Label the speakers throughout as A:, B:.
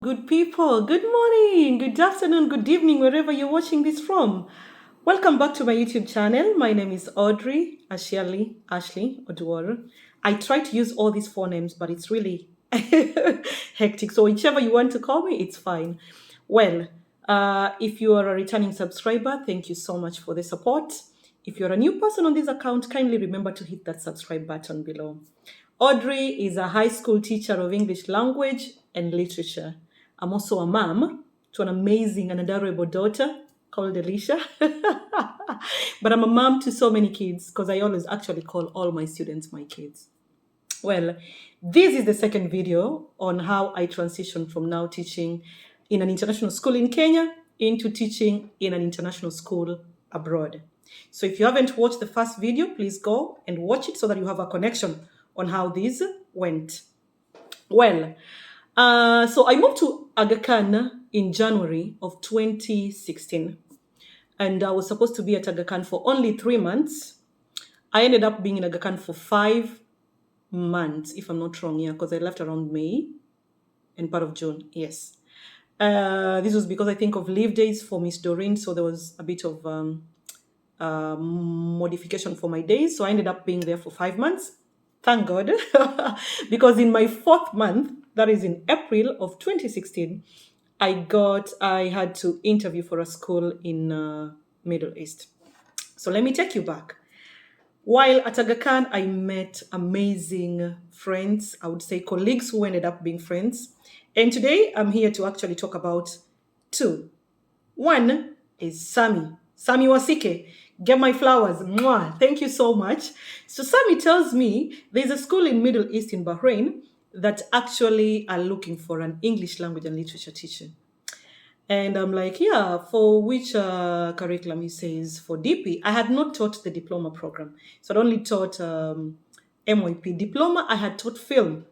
A: Good people, good morning, good afternoon, good evening, wherever you're watching this from. Welcome back to my YouTube channel. My name is Audrey, Ashley, oduor. I try to use all these four names, but it's really hectic. So whichever you want to call me, it's fine. Well, if you are a returning subscriber, thank you so much for the support. If you're a new person on this account, kindly remember to hit that subscribe button below. Audrey is a high school teacher of English language and literature. I'm also a mom to an amazing and adorable daughter called Alicia. But I'm a mom to so many kids because I always actually call all my students my kids. Well, this is the second video on how I transitioned from now teaching in an international school in Kenya into teaching in an international school abroad. So if you haven't watched the first video, please go and watch it so that you have a connection on how this went. Well, so I moved to Aga Khan in January of 2016. And I was supposed to be at Aga Khan for only 3 months. I ended up being in Aga Khan for 5 months, if I'm not wrong, yeah, because I left around May and part of June, yes. This was because I think of leave days for Miss Doreen, so there was a bit of modification for my days. So I ended up being there for 5 months. Thank God. Because in my 4th month, that is in April of 2016, I had to interview for a school in Middle East. So let me take you back. While at Aga Khan, I met amazing friends, I would say colleagues who ended up being friends. And today I'm here to actually talk about 2. One is Sammy Wasike. Get my flowers. Mwah. Thank you so much. So Sammy tells me there's a school in Middle East in Bahrain that actually are looking for an English language and literature teacher. And I'm like, yeah, for which curriculum? He says, for DP. I had not taught the diploma program. So I'd only taught MYP. Diploma, I had taught film,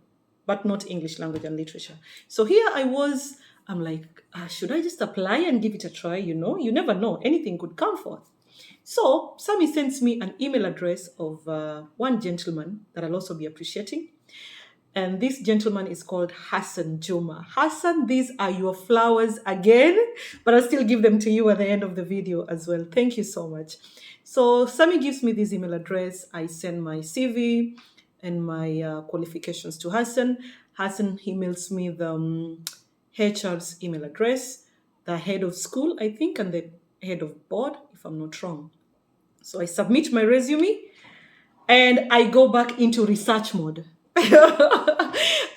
A: but not English language and literature. So here I'm like, should I just apply and give it a try? You never know. Anything could come forth. So Sammy sends me an email address of one gentleman that I'll also be appreciating. And this gentleman is called Hassan Juma. Hassan, these are your flowers again, but I'll still give them to you at the end of the video as well. Thank you so much. So Sammy gives me this email address. I send my CV and my qualifications to Hassan. Hassan emails me the HR's email address, the head of school, I think, and the head of board, if I'm not wrong. So I submit my resume and I go back into research mode.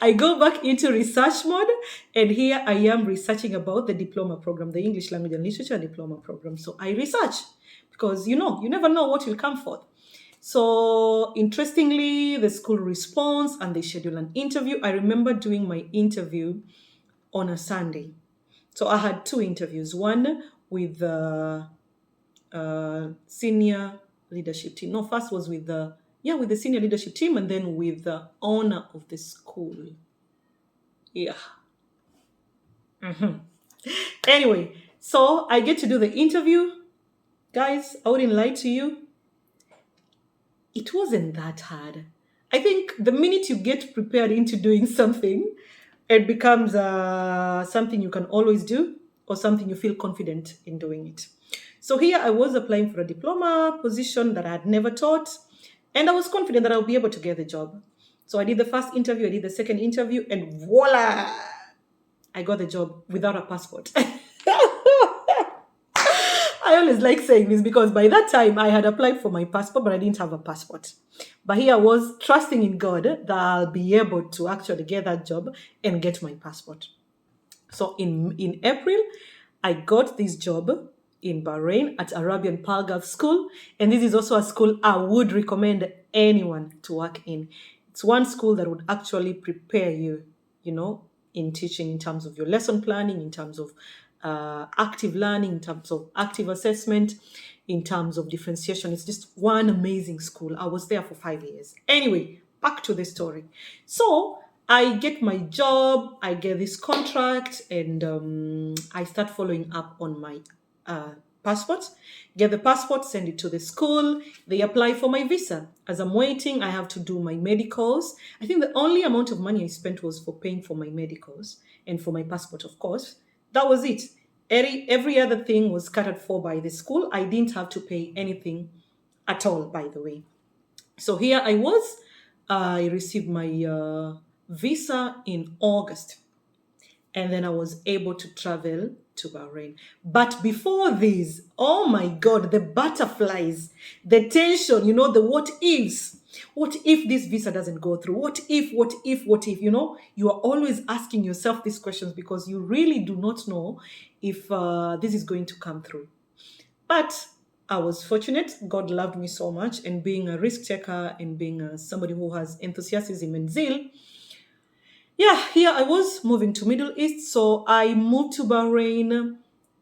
A: I go back into research mode, and here I am researching about the diploma program, the English language and literature diploma program. So I research because you never know what will come forth. So interestingly, the school responds and they schedule an interview. I remember doing my interview on a Sunday. So I had 2 interviews, one with the senior leadership team. No, first was with the senior leadership team, and then with the owner of the school. Yeah. Anyway, so I get to do the interview. Guys, I wouldn't lie to you. It wasn't that hard. I think the minute you get prepared into doing something, it becomes something you can always do or something you feel confident in doing it. So here I was applying for a diploma position that I had never taught. And I was confident that I would be able to get the job. So I did the first interview, I did the second interview, and voila! I got the job without a passport. I always like saying this because by that time I had applied for my passport, but I didn't have a passport. But here I was trusting in God that I'll be able to actually get that job and get my passport. So in April, I got this job in Bahrain at Arabian Pearl Gulf School. And this is also a school I would recommend anyone to work in. It's one school that would actually prepare you, in teaching, in terms of your lesson planning, in terms of active learning, in terms of active assessment, in terms of differentiation. It's just one amazing school. I was there for 5 years. Anyway, back to the story. So I get my job, I get this contract, and I start following up on my passport, get the passport, send it to the school. They apply for my visa. As I'm waiting, I have to do my medicals. I think the only amount of money I spent was for paying for my medicals and for my passport, of course. That was it. Every other thing was catered for by the school. I didn't have to pay anything at all, by the way. So here I was. I received my visa in August, and then I was able to travel to Bahrain. But before this, oh my God, the butterflies, the tension, the what ifs. What if this visa doesn't go through? What if, what if, what if? You are always asking yourself these questions because you really do not know if this is going to come through. But I was fortunate. God loved me so much. And being a risk taker and being somebody who has enthusiasm and zeal, yeah, here I was moving to Middle East. So I moved to Bahrain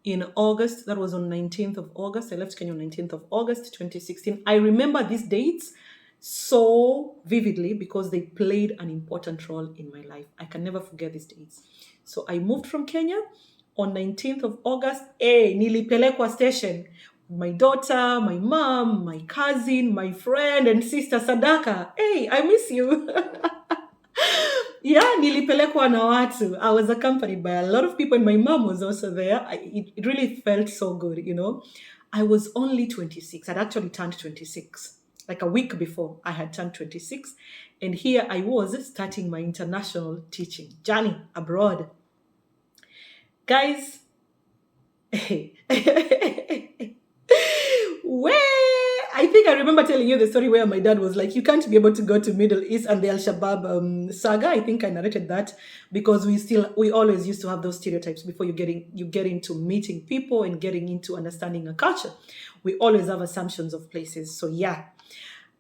A: in August. That was on 19th of August. I left Kenya on 19th of August, 2016. I remember these dates so vividly because they played an important role in my life. I can never forget these dates. So I moved from Kenya on 19th of August. Nilipelekwa station. My daughter, my mom, my cousin, my friend and sister Sadaka. Hey, I miss you. Yeah, nilipelekwa na watu. I was accompanied by a lot of people and my mom was also there. It really felt so good, I was only 26. I'd actually turned 26. Like a week before, I had turned 26. And here I was starting my international teaching journey abroad. Guys, I think I remember telling you the story where my dad was like, you can't be able to go to Middle East and the Al-Shabaab saga. I think I narrated that because we always used to have those stereotypes before you get into meeting people and getting into understanding a culture. We always have assumptions of places. So yeah,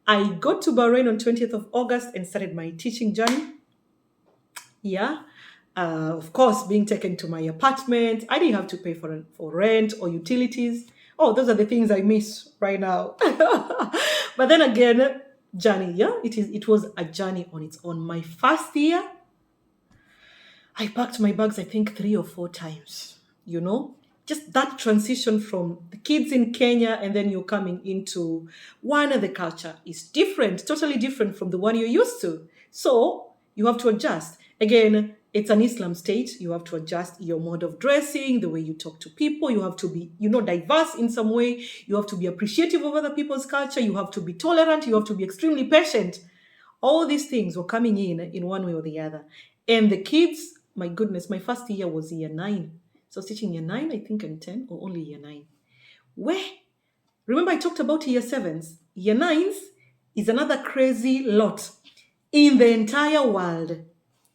A: I got to Bahrain on 20th of August and started my teaching journey. Yeah. Of course, being taken to my apartment. I didn't have to pay for rent or utilities. Oh, those are the things I miss right now. But then again, journey, yeah, it was a journey on its own. My first year, I packed my bags, I think 3 or 4 times, just that transition from the kids in Kenya and then you're coming into one of the culture is different, totally different from the one you're used to. So you have to adjust. Again, it's an Islam state. You have to adjust your mode of dressing, the way you talk to people. You have to be, diverse in some way. You have to be appreciative of other people's culture. You have to be tolerant. You have to be extremely patient. All these things were coming in one way or the other. And the kids, my goodness, my first year was year 9. So I was teaching year 9, I think, and 10, or only year 9. Remember I talked about year 7s. Year 9s is another crazy lot in the entire world.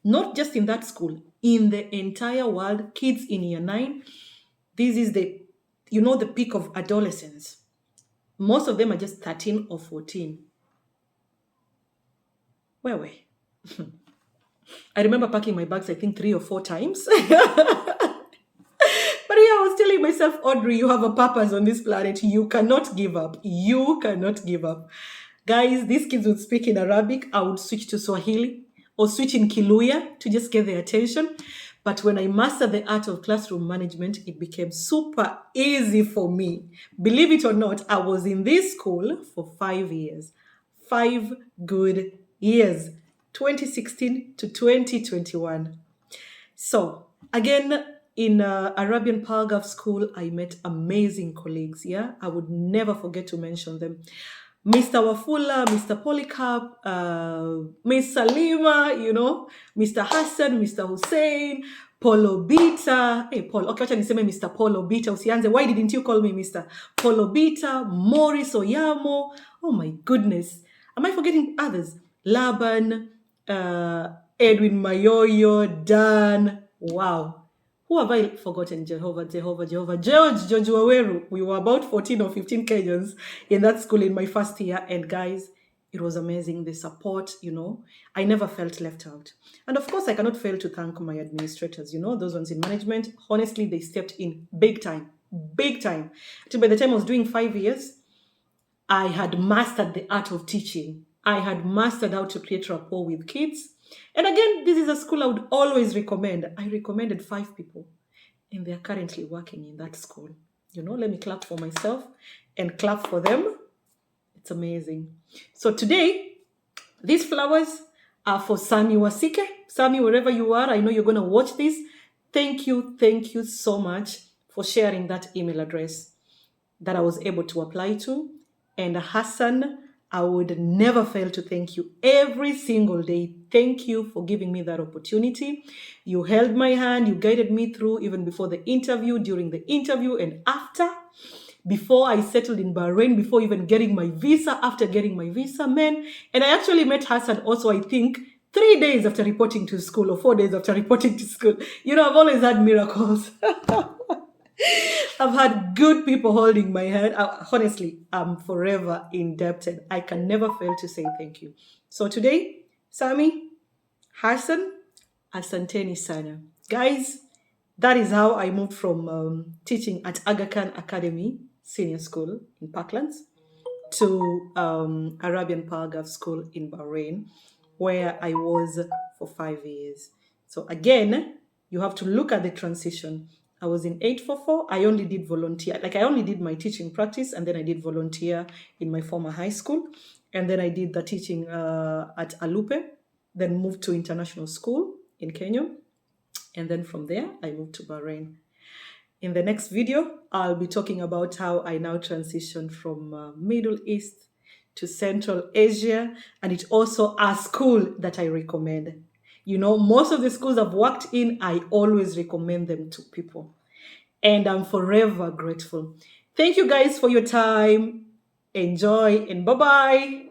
A: Not just in that school, in the entire world, kids in year 9, this is the peak of adolescence. Most of them are just 13 or 14. Where were we? I remember packing my bags, I think 3 or 4 times. But yeah, I was telling myself, Audrey, you have a purpose on this planet. You cannot give up. You cannot give up. Guys, these kids would speak in Arabic. I would switch to Swahili or switch in Kiluya to just get their attention. But when I mastered the art of classroom management, it became super easy for me. Believe it or not, I was in this school for 5 years. 5 good years. 2016 to 2021. So, again, in Arabian Paragraph School, I met amazing colleagues, yeah? I would never forget to mention them. Mr. Wafula, Mr. Polycarp, Miss Salima, Mr. Hassan, Mr. Hussein, Polo Bita. Hey, Paul, okay, wacha niseme Mr. Polo Bita, usianze. Why didn't you call me Mr. Polo Bita, Morris Oyamo? Oh my goodness. Am I forgetting others? Laban, Edwin Mayoyo, Dan. Wow. Who have I forgotten? George Waweru. We were about 14 or 15 Kenyans in that school in my first year. And guys, it was amazing. The support, I never felt left out. And of course, I cannot fail to thank my administrators, those ones in management. Honestly, they stepped in big time. Big time. Until by the time I was doing 5 years, I had mastered the art of teaching. I had mastered how to create rapport with kids. And again, this is a school I would always recommend. I recommended 5 people, and they're currently working in that school. Let me clap for myself and clap for them. It's amazing. So today, these flowers are for Sammy Wasike. Sammy, wherever you are, I know you're going to watch this. Thank you so much for sharing that email address that I was able to apply to. And Hassan, I would never fail to thank you every single day. Thank you for giving me that opportunity. You held my hand, you guided me through even before the interview, during the interview, and after. Before I settled in Bahrain, before even getting my visa, after getting my visa, man. And I actually met Hassan also, I think, 3 days after reporting to school or 4 days after reporting to school. I've always had miracles. I've had good people holding my hand. Honestly, I'm forever indebted. I can never fail to say thank you. So today, Sammy, Hassan, asanteni sana. Guys, that is how I moved from teaching at Aga Khan Academy Senior School in Parklands to Arabian Paragraph School in Bahrain, where I was for 5 years. So again, you have to look at the transition. I was in 844. I only did volunteer. I only did my teaching practice, and then I did volunteer in my former high school. And then I did the teaching at Alupe, then moved to international school in Kenya. And then from there, I moved to Bahrain. In the next video, I'll be talking about how I now transitioned from Middle East to Central Asia. And it's also a school that I recommend. Most of the schools I've worked in, I always recommend them to people. And I'm forever grateful. Thank you guys for your time. Enjoy and bye-bye.